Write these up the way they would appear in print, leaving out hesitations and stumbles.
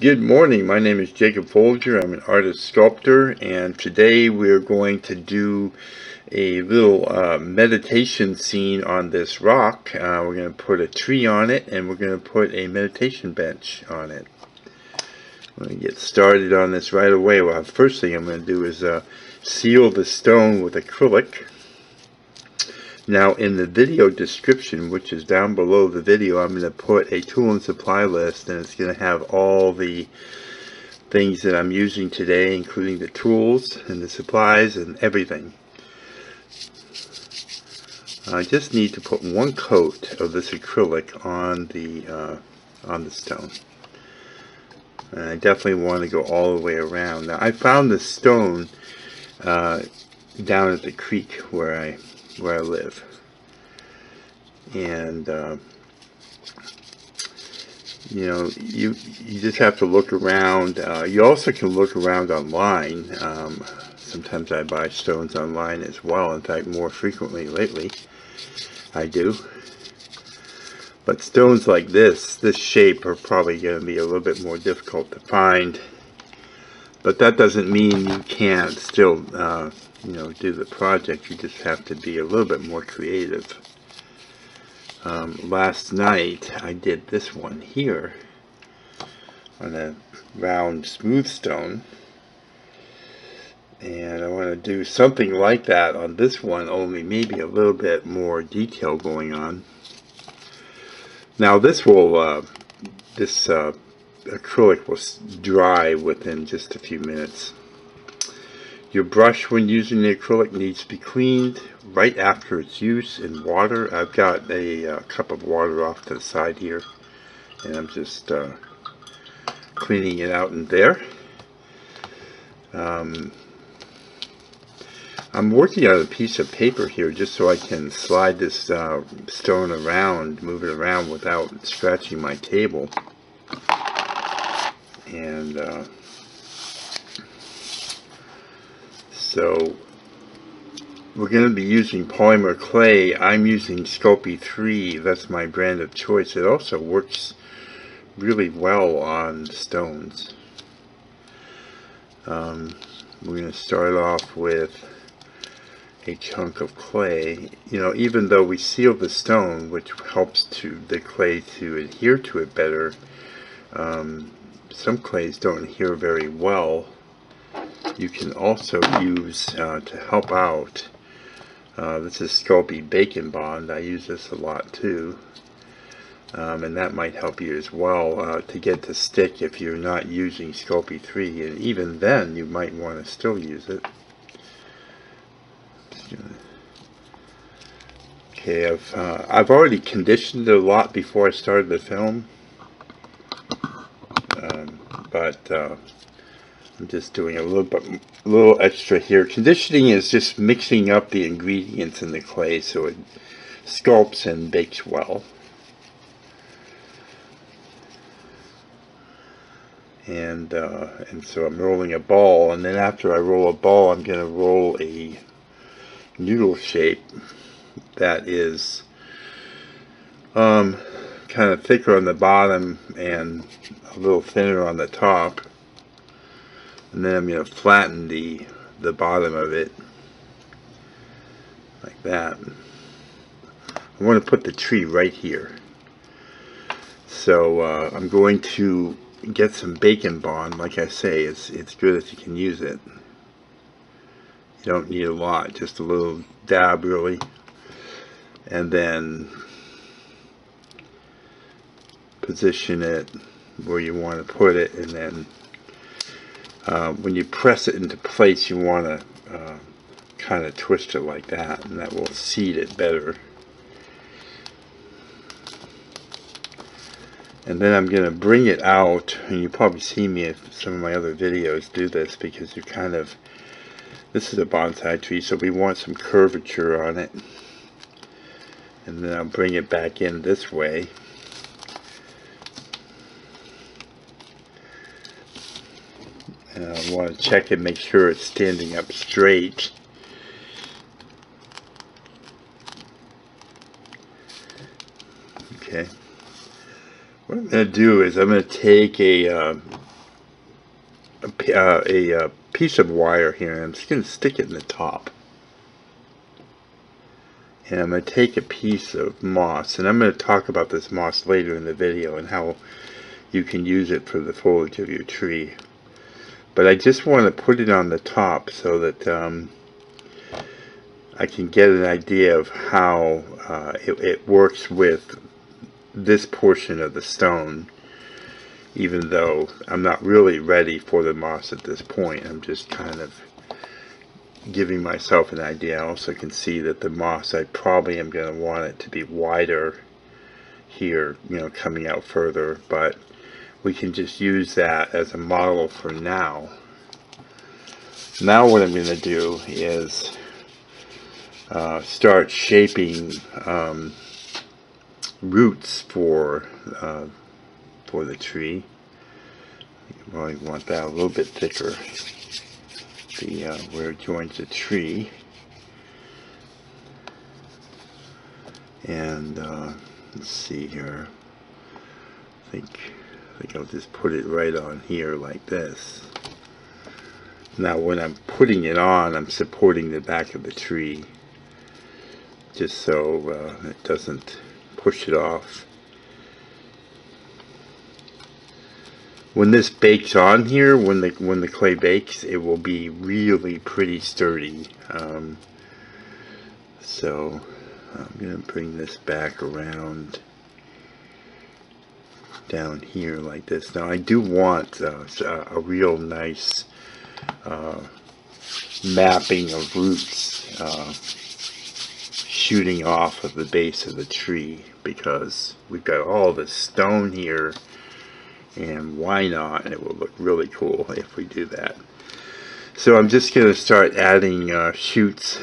Good morning, my name is Jacob Folger. I'm an artist sculptor, and today we're going to do a little meditation scene on this rock. We're going to put a tree on it, and we're going to put a meditation bench on it. I'm going to get started on this right away. Well, the first thing I'm going to do is seal the stone with acrylic. Now, in the video description, which is down below the video, I'm going to put a tool and supply list, and it's going to have all the things that I'm using today, including the tools and the supplies and everything. I just need to put one coat of this acrylic on the stone. And I definitely want to go all the way around. Now, I found the stone down at the creek where I live, and you know, you just have to look around. You also can look around online. Sometimes I buy stones online as well. In fact, more frequently lately I do. But stones like this shape, are probably going to be a little bit more difficult to find. But that doesn't mean you can't still you know, do the project. You just have to be a little bit more creative. Last night I did this one here on a round smooth stone, and I want to do something like that on this one, only maybe a little bit more detail going on. Now this will acrylic will dry within just a few minutes. Your brush, when using the acrylic, needs to be cleaned right after its use in water. I've got a cup of water off to the side here, and I'm just cleaning it out in there. I'm working on a piece of paper here just so I can slide this stone around, move it around without scratching my table. And so we're going to be using polymer clay. I'm using Sculpey 3. That's my brand of choice. It also works really well on stones. We're going to start off with a chunk of clay. You know, even though we seal the stone, which helps the clay to adhere to it better, some clays don't adhere very well. You can also use, to help out, this is Sculpey Bacon Bond. I use this a lot too. And that might help you as well to get to stick if you're not using Sculpey 3. And even then, you might want to still use it. Okay, I've already conditioned it a lot before I started the film. But I'm just doing a little extra here. Conditioning is just mixing up the ingredients in the clay so it sculpts and bakes well. And so I'm rolling a ball, and then after I roll a ball, I'm going to roll a noodle shape that is kind of thicker on the bottom and a little thinner on the top. And then I'm going to flatten the bottom of it like that. I want to put the tree right here. So I'm going to get some bacon bond. Like I say, it's good if you can use it. You don't need a lot, just a little dab really. And then position it where you want to put it, and then when you press it into place, you want to kind of twist it like that, and that will seat it better. And then I'm going to bring it out, and you probably see me if some of my other videos do this, because you kind of, this is a bonsai tree, so we want some curvature on it. And then I'll bring it back in this way. And I want to check and make sure it's standing up straight. Okay. What I'm going to do is I'm going to take a a piece of wire here, and I'm just going to stick it in the top. And I'm going to take a piece of moss, and I'm going to talk about this moss later in the video and how you can use it for the foliage of your tree. But I just want to put it on the top so that I can get an idea of how it works with this portion of the stone, even though I'm not really ready for the moss at this point. I'm just kind of giving myself an idea. I also can see that the moss, I probably am going to want it to be wider here, coming out further, but we can just use that as a model for now. Now what I'm going to do is start shaping roots for the tree. You probably want that a little bit thicker, where it joins the tree. And let's see here. I think I'll just put it right on here like this. Now when I'm putting it on, I'm supporting the back of the tree, just so it doesn't push it off. When this bakes on here, when the clay bakes, it will be really pretty sturdy. So I'm going to bring this back around down here like this. Now I do want a real nice mapping of roots shooting off of the base of the tree, because we've got all this stone here, and why not? It will look really cool if we do that. So I'm just going to start adding shoots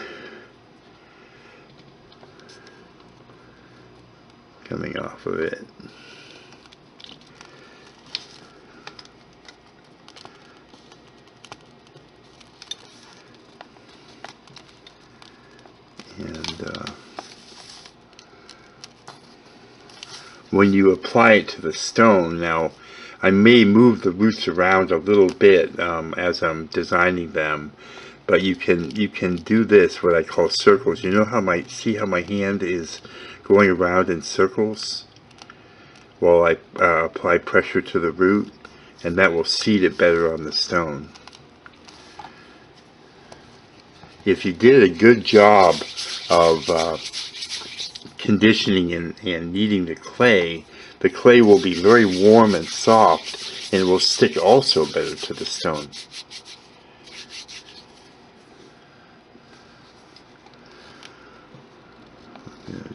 coming off of it. And when you apply it to the stone, now I may move the roots around a little bit as I'm designing them, but you can do this, what I call circles. You know how see how my hand is going around in circles while I apply pressure to the root, and that will seat it better on the stone. If you did a good job of conditioning and kneading the clay will be very warm and soft, and it will stick also better to the stone.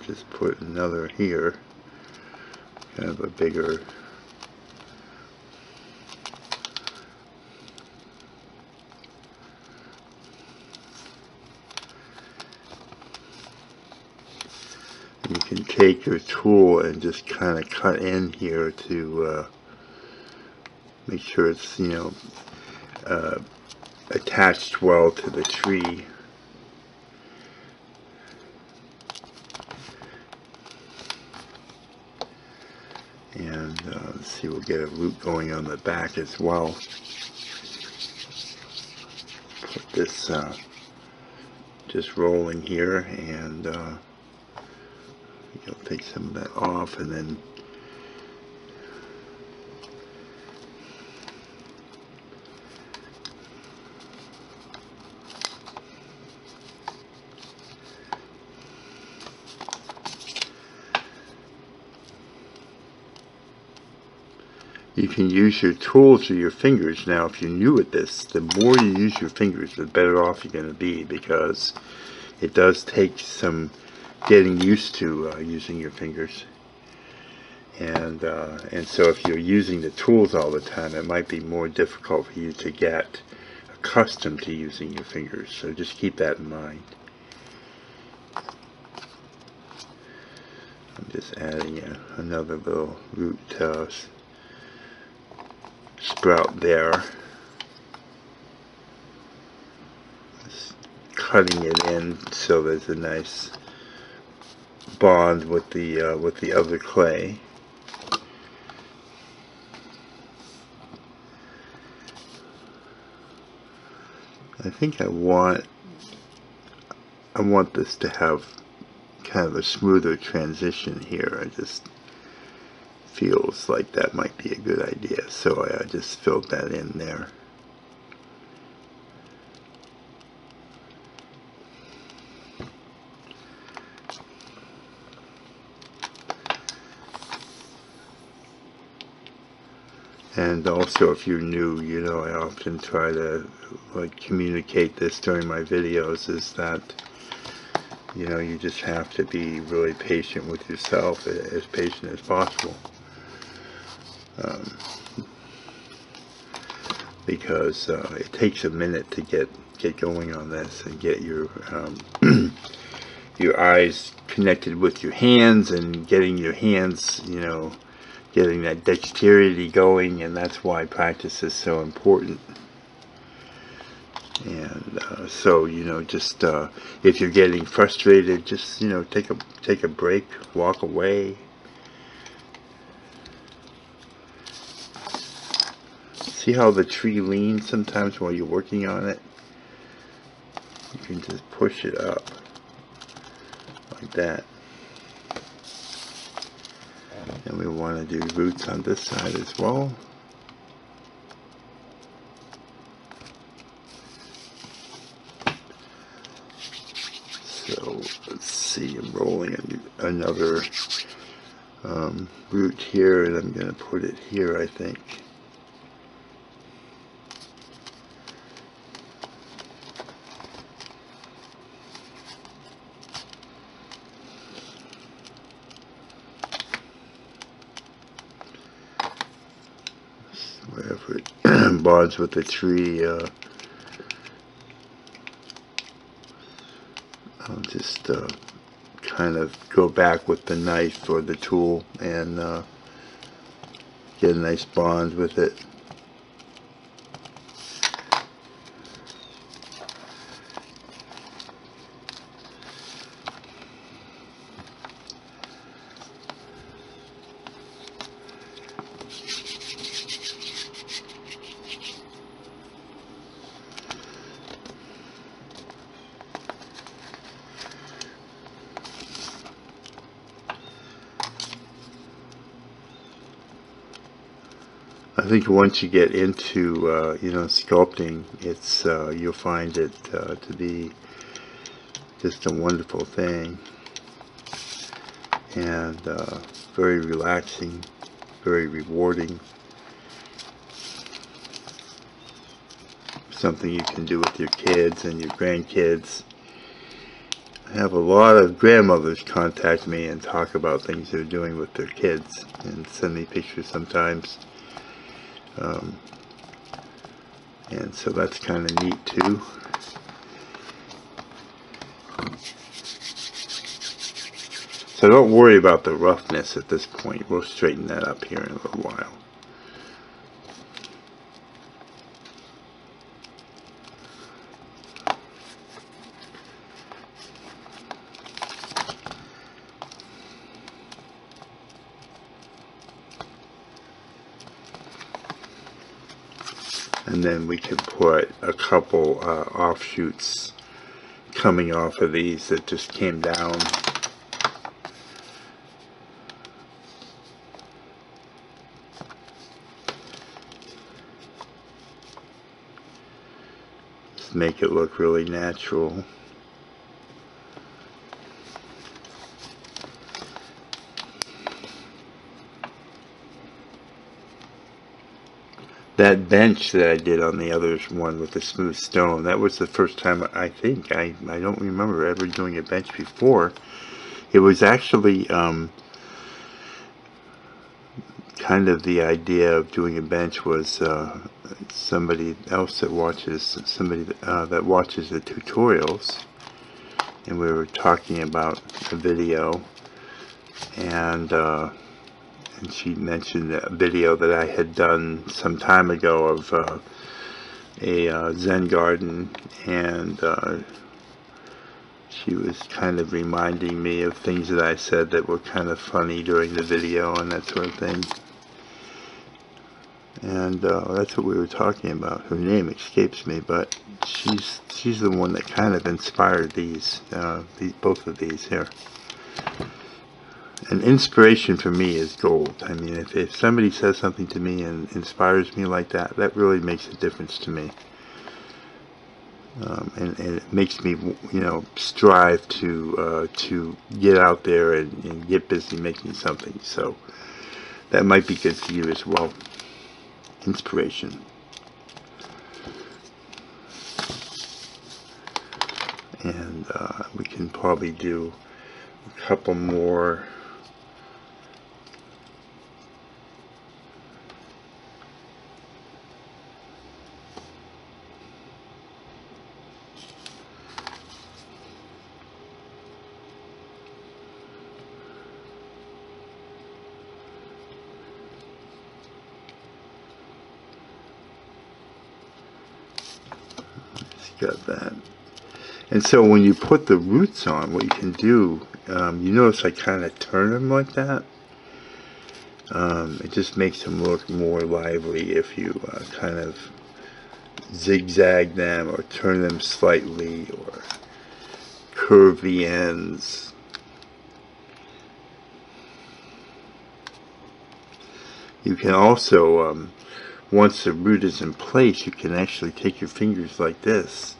Just put another here, kind of a bigger. You can take your tool and just kind of cut in here to make sure it's attached well to the tree. And let's see, we'll get a root going on the back as well. Put this just rolling here, and you'll take some of that off, and then you can use your tools or your fingers. Now if you're new at this, the more you use your fingers, the better off you're going to be, because it does take some getting used to using your fingers. And so if you're using the tools all the time, it might be more difficult for you to get accustomed to using your fingers. So just keep that in mind. I'm just adding another little root sprout there. Just cutting it in so there's a nice bond with the other clay. I think I want this to have kind of a smoother transition here. It just feels like that might be a good idea, so I just filled that in there. And also, if you're new, you know, I often try to communicate this during my videos, is that, you know, you just have to be really patient with yourself, as patient as possible, because it takes a minute to get going on this and get your your eyes connected with your hands, and getting your hands, you know, getting that dexterity going, and that's why practice is so important. And so, you know, just if you're getting frustrated, just, you know, take a break, walk away. See how the tree leans sometimes while you're working on it? You can just push it up like that. And we want to do roots on this side as well. So let's see, I'm rolling another root here, and I'm going to put it here, I think. Wherever it bonds with the tree, I'll just kind of go back with the knife or the tool and get a nice bond with it. I think once you get into you know, sculpting, it's you'll find it to be just a wonderful thing, and very relaxing, very rewarding. Something you can do with your kids and your grandkids. I have a lot of grandmothers contact me and talk about things they're doing with their kids, and send me pictures sometimes. And so that's kind of neat too. So don't worry about the roughness at this point. We'll straighten that up here in a little while. And then we can put a couple offshoots coming off of these that just came down. Just make it look really natural. That bench that I did on the other one with the smooth stone, that was the first time, I think, I don't remember ever doing a bench before. It was actually kind of the idea of doing a bench was somebody else that watches, that watches the tutorials, and we were talking about a video, and she mentioned a video that I had done some time ago of a Zen garden, and she was kind of reminding me of things that I said that were kind of funny during the video and that sort of thing. And that's what we were talking about. Her name escapes me, but she's the one that kind of inspired these both of these here. And inspiration for me is gold. I mean, if somebody says something to me and inspires me like that, that really makes a difference to me. And it makes me, you know, strive to get out there and get busy making something. So that might be good for you as well. Inspiration. And we can probably do a couple more. Got that. And so when you put the roots on, what you can do, you notice I kind of turn them like that. It just makes them look more lively if you kind of zigzag them or turn them slightly or curve the ends. You can also, once the root is in place, you can actually take your fingers like this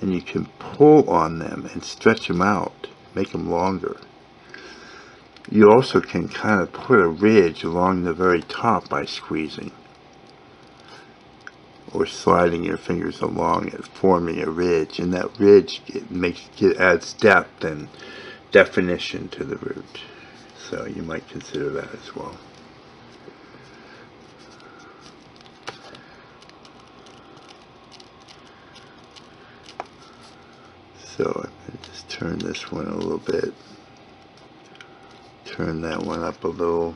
and you can pull on them and stretch them out, make them longer. You also can kind of put a ridge along the very top by squeezing or sliding your fingers along it, forming a ridge, and that ridge adds depth and definition to the root. So you might consider that as well. So I'm going to just turn this one a little bit, turn that one up a little,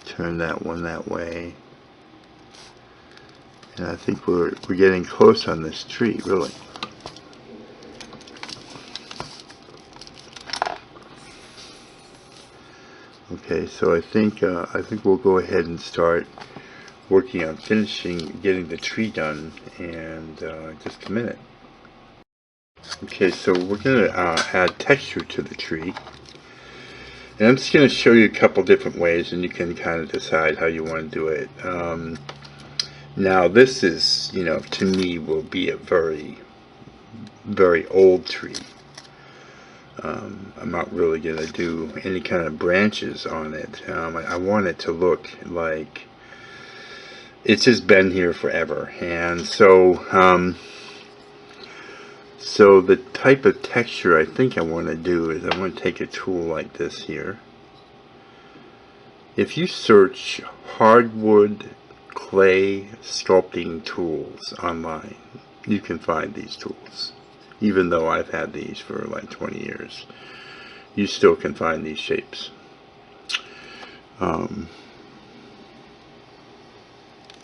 turn that one that way, and I think we're getting close on this tree, really. Okay, so I think we'll go ahead and start working on finishing, getting the tree done, and just a minute. Okay, so we're going to add texture to the tree. And I'm just going to show you a couple different ways, and you can kind of decide how you want to do it. Now this is, you know, to me will be a very, very old tree. I'm not really going to do any kind of branches on it. I want it to look like it's just been here forever. And so so the type of texture I think I want to do is I want to take a tool like this here. If you search hardwood clay sculpting tools online, you can find these tools. Even though I've had these for like 20 years, you still can find these shapes. And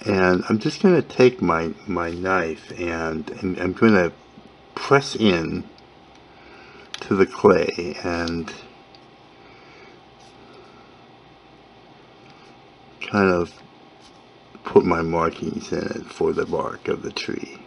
I'm just going to take my knife and I'm going to press in to the clay and kind of put my markings in it for the bark of the tree.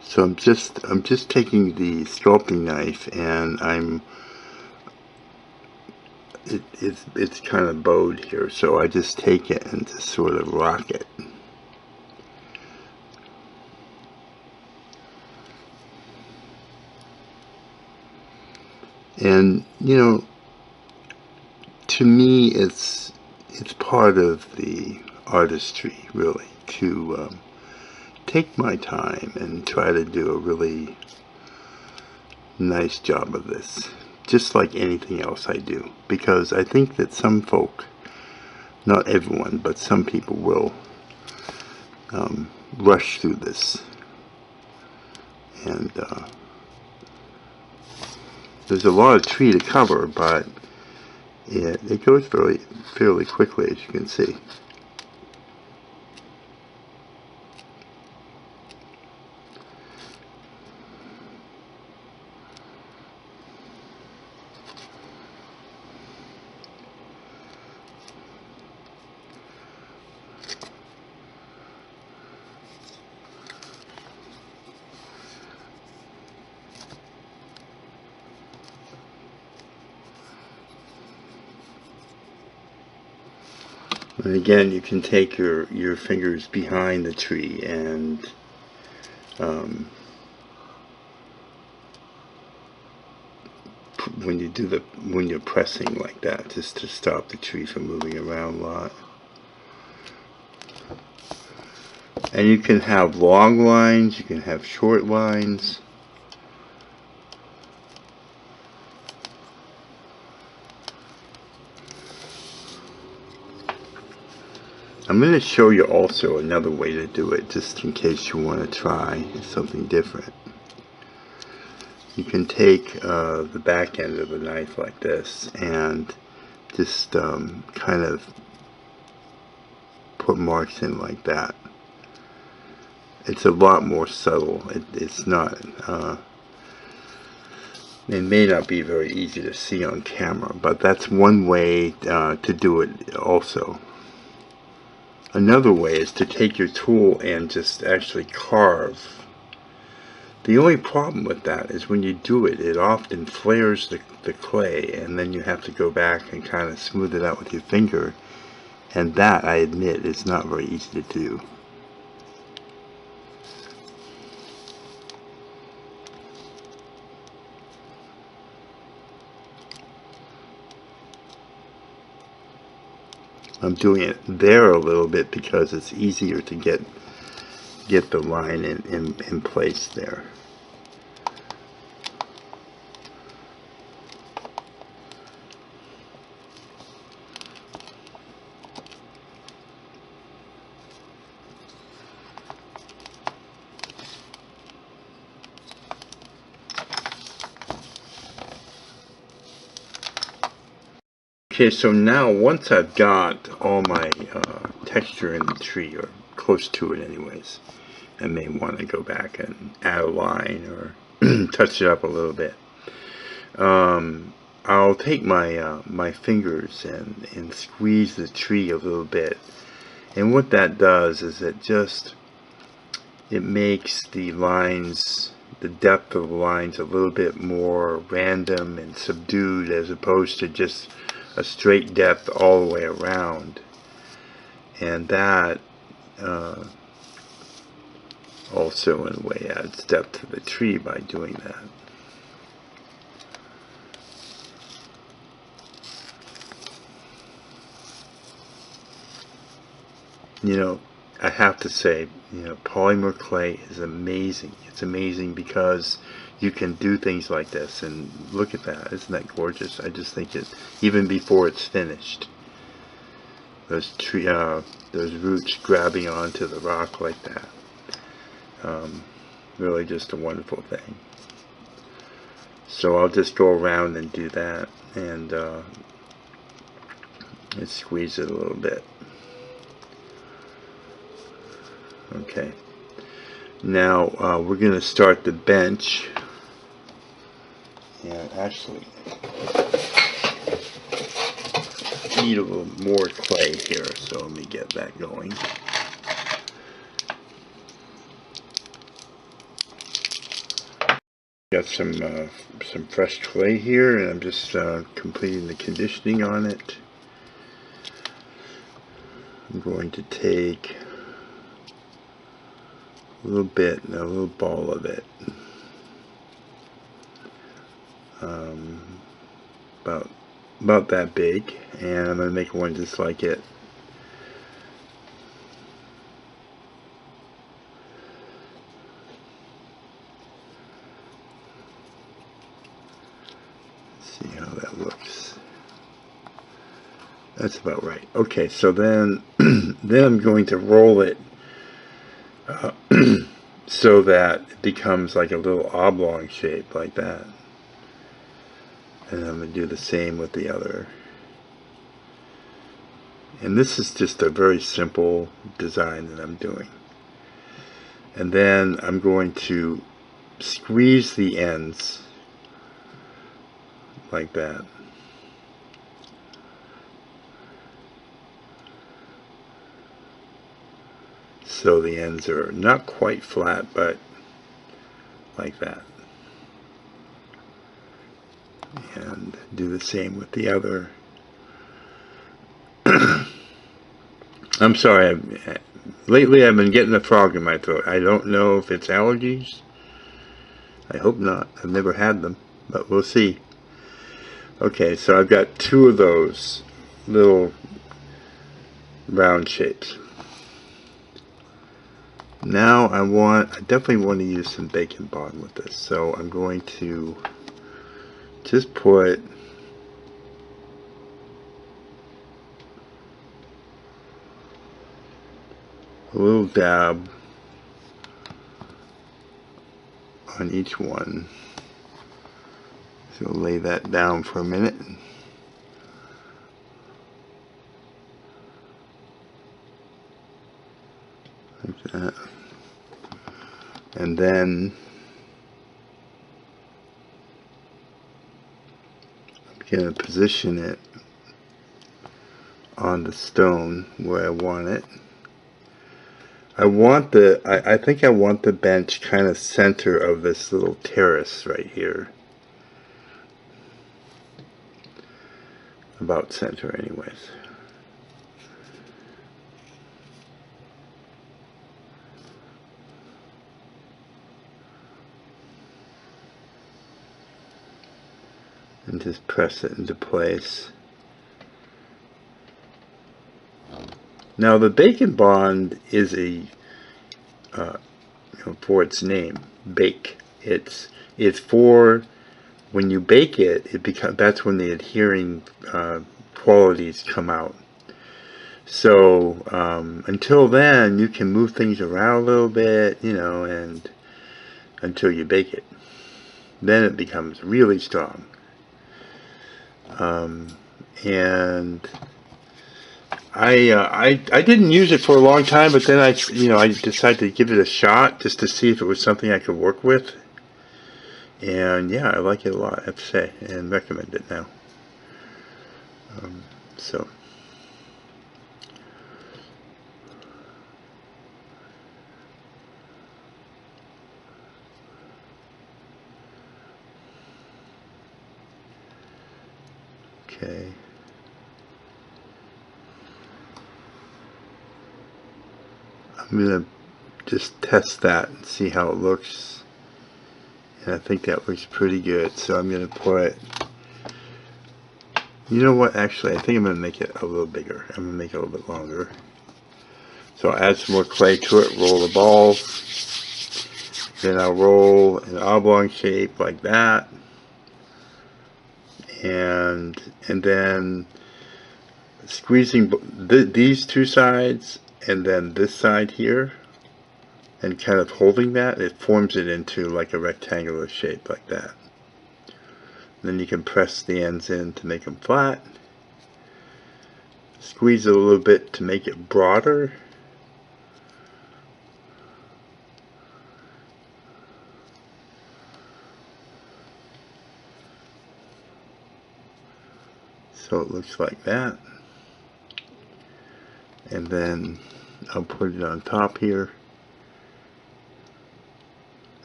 So I'm just taking the sculpting knife and it's kind of bowed here, so I just take it and just sort of rock it. And you know, to me it's part of the artistry, really, to take my time and try to do a really nice job of this, just like anything else I do, because I think that some folk, not everyone, but some people will rush through this, and there's a lot of tree to cover, but it goes fairly quickly, as you can see. And again, you can take your fingers behind the tree and when you're pressing like that, just to stop the tree from moving around a lot. And you can have long lines, you can have short lines. I'm going to show you also another way to do it, just in case you want to try something different. You can take the back end of the knife like this and just kind of put marks in like that. It's a lot more subtle. It's not, it may not be very easy to see on camera, but that's one way to do it also. Another way is to take your tool and just actually carve. The only problem with that is when you do it, it often flares the clay, and then you have to go back and kind of smooth it out with your finger, and that, I admit, is not very easy to do. I'm doing it there a little bit because it's easier to get the line in place there. Okay, so now once I've got all my texture in the tree, or close to it anyways, I may want to go back and add a line or touch it up a little bit. I'll take my my fingers and squeeze the tree a little bit, and what that does is it makes the lines, the depth of the lines, a little bit more random and subdued, as opposed to just a straight depth all the way around. And that also in a way adds depth to the tree by doing that. You know, I have to say, you know, polymer clay is amazing. It's amazing because you can do things like this, and look at that. Isn't that gorgeous? I just think it, even before it's finished, those roots grabbing onto the rock like that, really just a wonderful thing. So I'll just go around and do that, and squeeze it a little bit. Okay, now we're going to start the bench. And actually, need a little more clay here, so let me get that going. Got some fresh clay here, and I'm just completing the conditioning on it. I'm going to take a little bit, a little ball of it, about that big, and I'm going to make one just like it. Let's see how that looks. That's about right. Okay, so then then I'm going to roll it so that it becomes like a little oblong shape like that. And I'm going to do the same with the other. And this is just a very simple design that I'm doing. And then I'm going to squeeze the ends like that. So the ends are not quite flat, but like that. And do the same with the other. I'm sorry, lately I've been getting a frog in my throat. I don't know if it's allergies. I hope not. I've never had them, but we'll see. Okay, so I've got two of those little round shapes. Now I definitely want to use some bacon bond with this, so I'm going to just put a little dab on each one. So we'll lay that down for a minute. Like that. And then I'm going to position it on the stone where I want it. I think I want the bench kind of center of this little terrace right here. About center anyways. And just press it into place. Now the bacon bond is for its name, bake. It's for when you bake it. That's when the adhering qualities come out. So until then, you can move things around a little bit, and until you bake it. Then it becomes really strong. And I didn't use it for a long time, but then I decided to give it a shot just to see if it was something I could work with. And yeah, I like it a lot, I have to say, and recommend it now. So okay. I'm going to just test that and see how it looks. And I think that looks pretty good. So I'm going to put, you know what, actually I think I'm going to make it a little bigger. I'm going to make it a little bit longer. So I'll add some more clay to it, roll the ball. Then I'll roll an oblong shape like that. And then squeezing these two sides and then this side here, and kind of holding that, it forms it into like a rectangular shape like that. Then you can press the ends in to make them flat. Squeeze it a little bit to make it broader. So it looks like that. And then I'll put it on top here.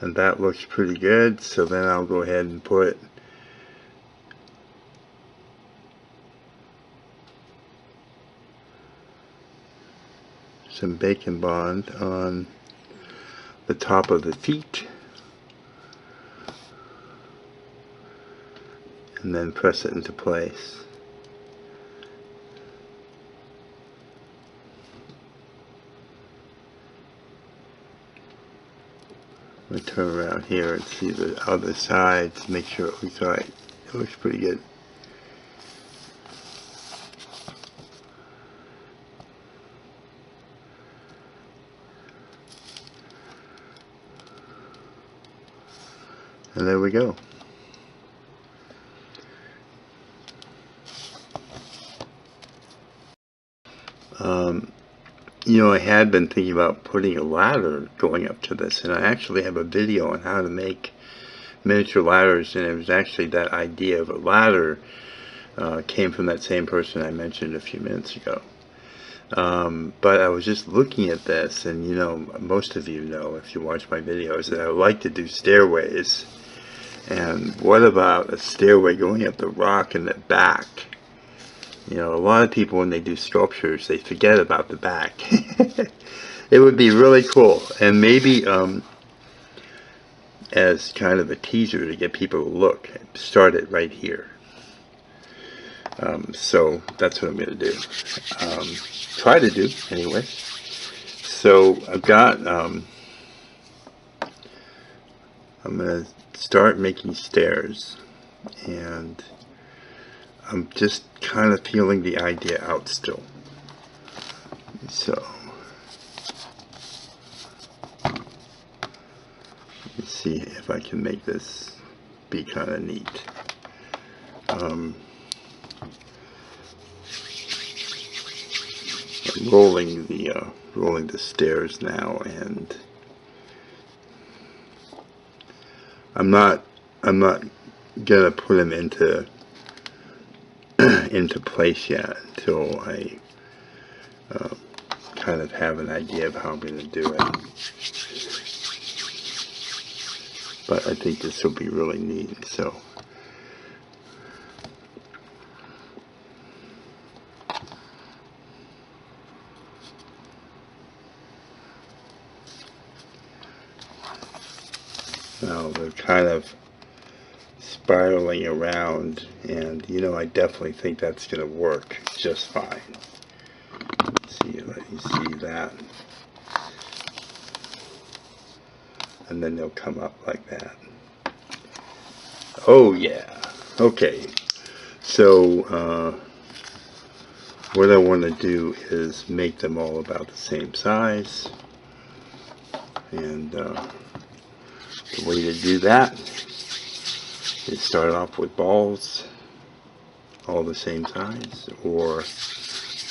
And that looks pretty good. So then I'll go ahead and put some bacon bond on the top of the feet. And then press it into place. I'm going to turn around here and see the other side to make sure it looks right. It looks pretty good. And there we go. I had been thinking about putting a ladder going up to this, and I actually have a video on how to make miniature ladders, and it was actually that idea of a ladder came from that same person I mentioned a few minutes ago. But I was just looking at this, and most of you know, if you watch my videos, that I like to do stairways. And what about a stairway going up the rock in the back? You know, a lot of people when they do sculptures, they forget about the back. It would be really cool, and maybe as kind of a teaser to get people to look, start it right here. So that's what I'm going to do. Try to do anyway. So I've got, I'm going to start making stairs, and I'm just kind of feeling the idea out still. So let's see if I can make this be kind of neat. I'm rolling the stairs now, and I'm not gonna put them into place yet until I kind of have an idea of how I'm going to do it. But I think this will be really neat. So now they're kind of spiraling around, and you know, I definitely think that's going to work just fine. See, let you see that, and then they'll come up like that. Oh yeah. Okay, so what I want to do is make them all about the same size, and the way to do that is start off with balls all the same size, or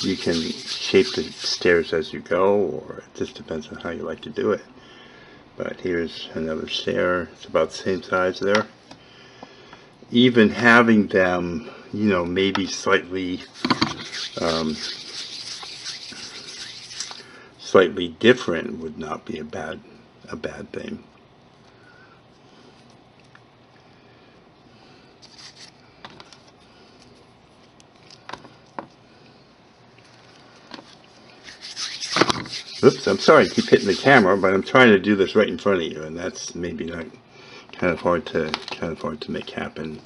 you can shape the stairs as you go, or it just depends on how you like to do it. But here's another stair. It's about the same size there. Even having them, you know, maybe slightly different would not be a bad thing. Oops, I'm sorry I keep hitting the camera, but I'm trying to do this right in front of you, and that's maybe not kind of hard to make happen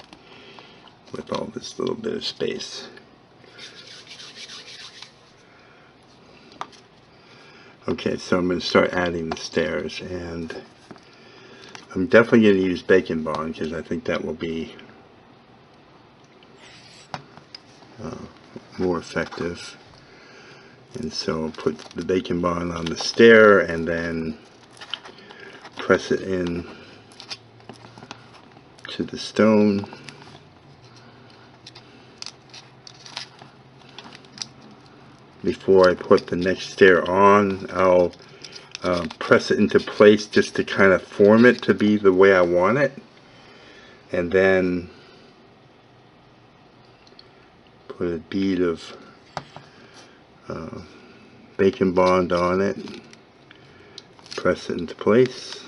with all this little bit of space. Okay, so I'm going to start adding the stairs, and I'm definitely going to use bacon bond because I think that will be more effective. And so I'll put the bacon bond on the stair and then press it in to the stone. Before I put the next stair on, I'll press it into place just to kind of form it to be the way I want it, and then put a bead of bacon bond on it, press it into place,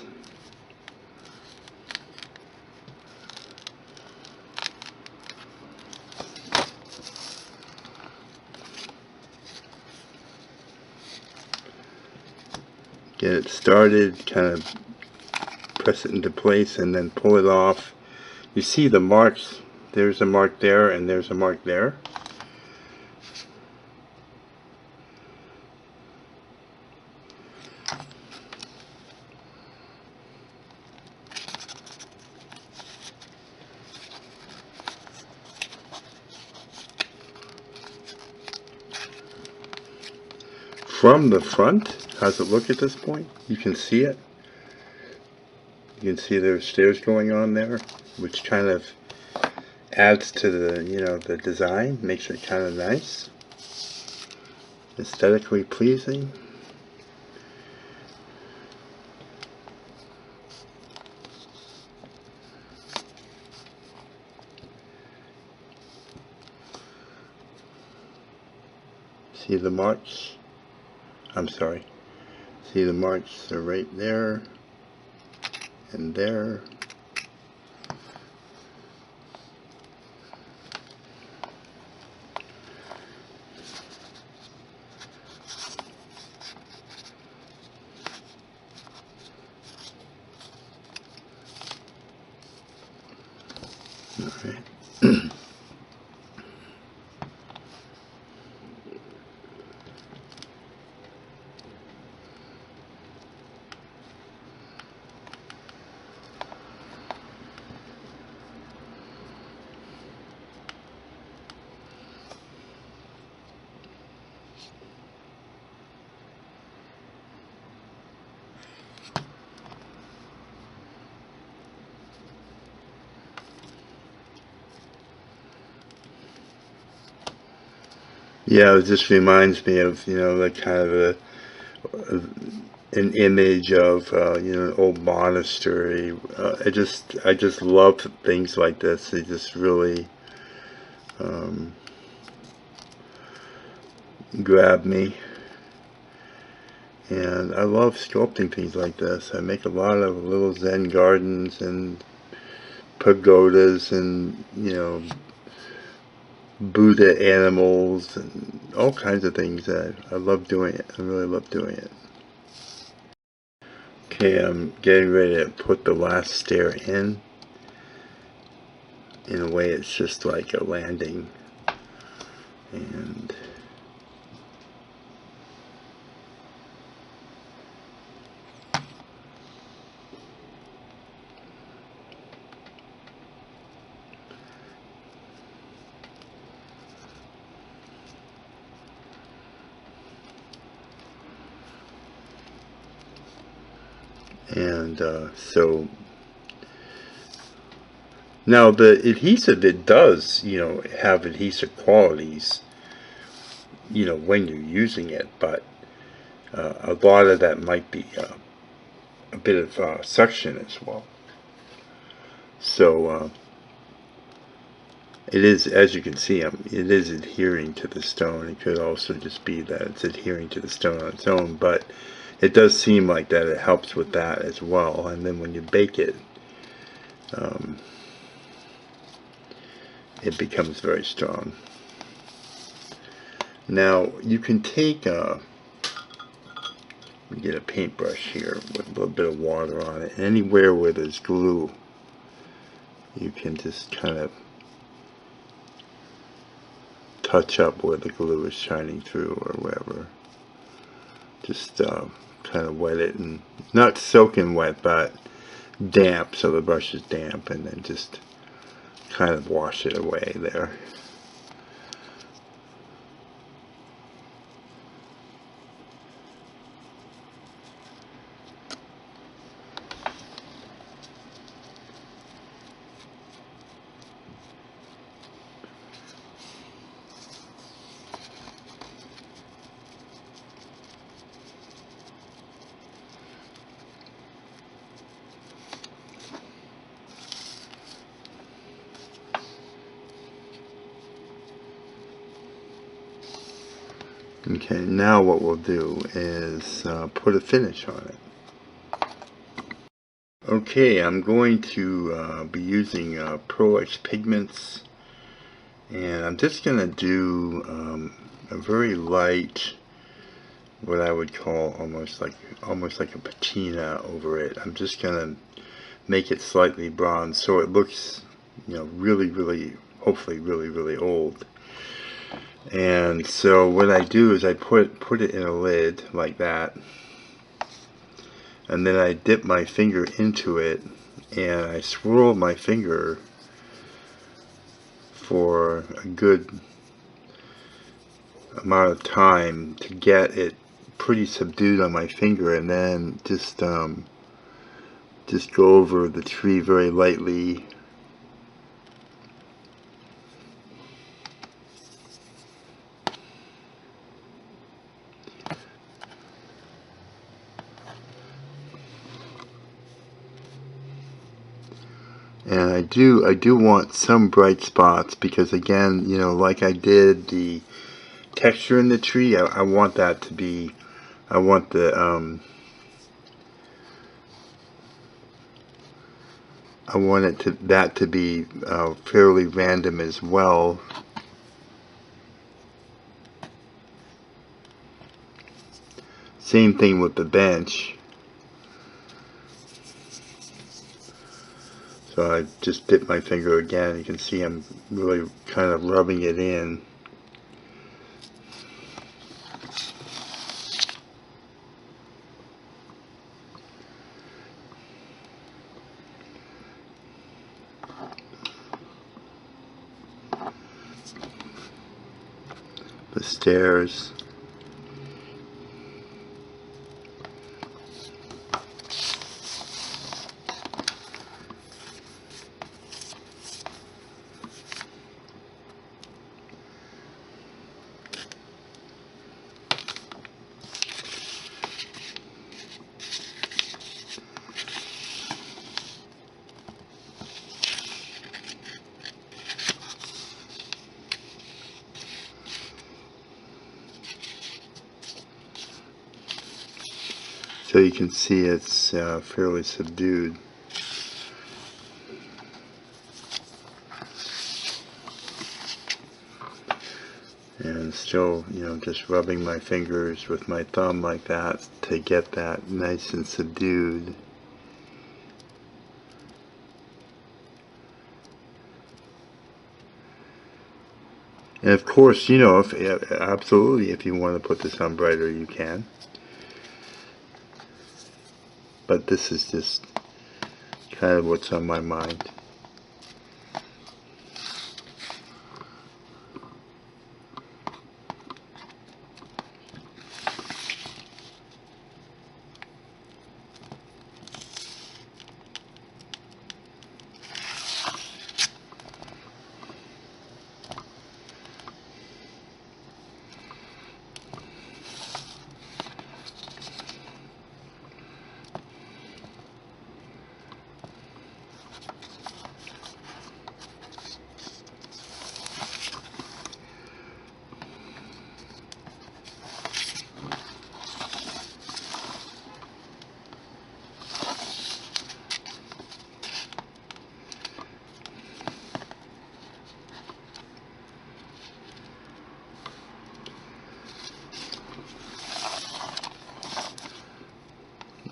get it started, kind of press it into place, and then pull it off. You see the marks, there's a mark there and there's a mark there. From the front, how's it look at this point? You can see it. You can see there's stairs going on there, which kind of adds to the, you know, the design, makes it kind of nice, aesthetically pleasing. See the marks? I'm sorry. See the marks are right there and there. Alright. Yeah, it just reminds me of, you know, like kind of an image of, you know, an old monastery. I just love things like this. They just really grab me. And I love sculpting things like this. I make a lot of little Zen gardens and pagodas and, you know, Buddha animals and all kinds of things. I love doing it. I really love doing it. Okay, I'm getting ready to put the last stair in. In a way, it's just like a landing. And so now the adhesive, it does, you know, have adhesive qualities, you know, when you're using it, but a lot of that might be a bit of suction as well. So it is, as you can see, it is adhering to the stone. It could also just be that it's adhering to the stone on its own, but it does seem like that it helps with that as well. And then when you bake it, it becomes very strong. Now you can take get a paintbrush here with a little bit of water on it, and anywhere where there's glue, you can just kind of touch up where the glue is shining through or wherever. Just kind of wet it, and not soaking wet, but damp, so the brush is damp, and then just kind of wash it away there. Okay, now what we'll do is put a finish on it. Okay, I'm going to be using Pearl Pigments, and I'm just going to do a very light, what I would call almost like a patina over it. I'm just going to make it slightly bronze so it looks, you know, really, hopefully really old. And so what I do is I put it in a lid like that, and then I dip my finger into it and I swirl my finger for a good amount of time to get it pretty subdued on my finger, and then just go over the tree very lightly. And I do want some bright spots, because again, you know, like I did the texture in the tree, I want that to be, I want the I want it to be fairly random as well. Same thing with the bench. So So I just dipped my finger again. You can see I'm really kind of rubbing it in. The stairs. So you can see it's fairly subdued. And still, you know, just rubbing my fingers with my thumb like that to get that nice and subdued. And of course, you know, absolutely, if you want to put this on brighter, you can. But this is just kind of what's on my mind.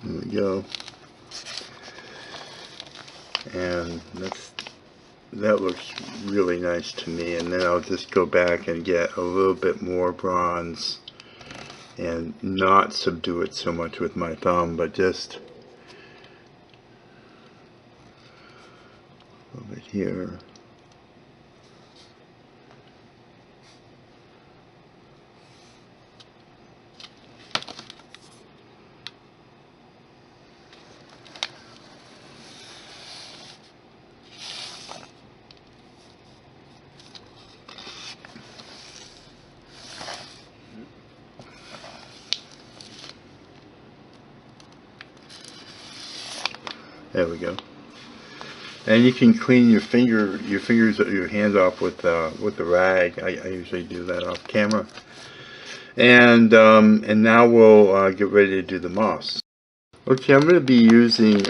There we go. And that looks really nice to me. And then I'll just go back and get a little bit more bronze and not subdue it so much with my thumb, but just a little bit here. There we go. And you can clean your hands off with the rag. I usually do that off camera. And now we'll get ready to do the moss. Okay, I'm going to be using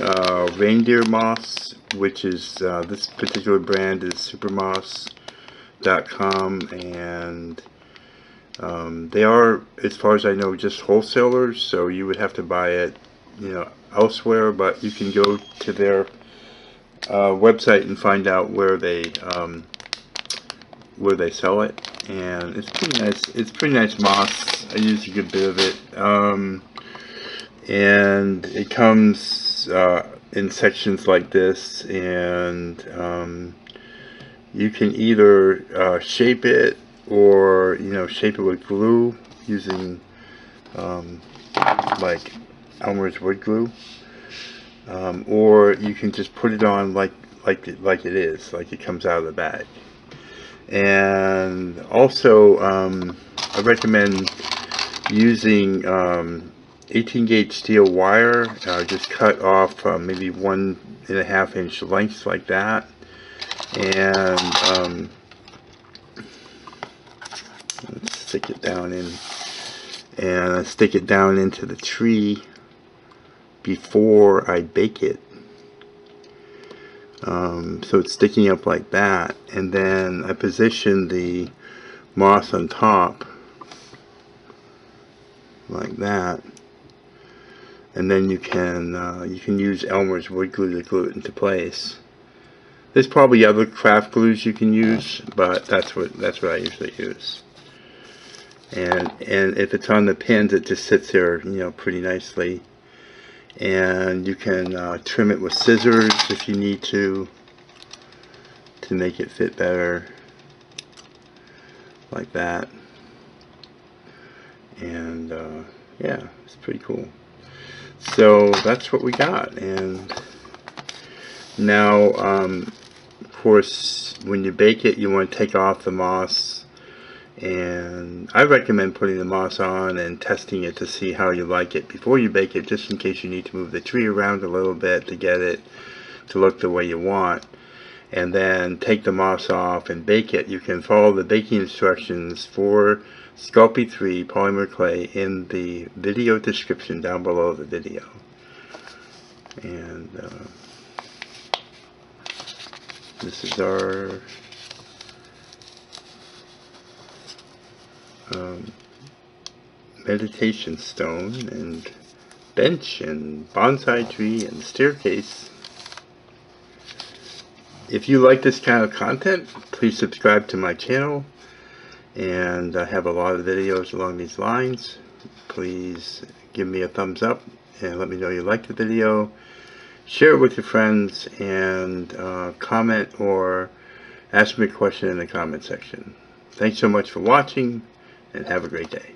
reindeer moss, which is this particular brand is supermoss.com, and they are, as far as I know, just wholesalers. So you would have to buy it, you know, elsewhere, but you can go to their website and find out where they sell it, and it's pretty nice. It's pretty nice moss. I use a good bit of it, and it comes in sections like this, and you can either shape it, or shape it with glue using like Elmer's wood glue, or you can just put it on like it is, like it comes out of the bag. And also I recommend using 18 gauge steel wire, just cut off maybe 1.5 inch lengths like that, and let's stick it down in, and I stick it down into the tree before I bake it, so it's sticking up like that, and then I position the moss on top like that, and then you can use Elmer's wood glue to glue it into place. There's probably other craft glues you can use, but that's what I usually use. And if it's on the pins, it just sits there, you know, pretty nicely. And you can trim it with scissors if you need to make it fit better, like that. And yeah, it's pretty cool. So that's what we got. And now, of course, when you bake it, you want to take off the moss. And I recommend putting the moss on and testing it to see how you like it before you bake it, just in case you need to move the tree around a little bit to get it to look the way you want. And then take the moss off and bake it. You can follow the baking instructions for Sculpey 3 polymer clay in the video description down below the video. And this is our meditation stone and bench and bonsai tree and staircase. If you like this kind of content, please subscribe to my channel, and I have a lot of videos along these lines. Please give me a thumbs up and let me know you liked the video. Share it with your friends, and comment or ask me a question in the comment section. Thanks so much for watching, and have a great day.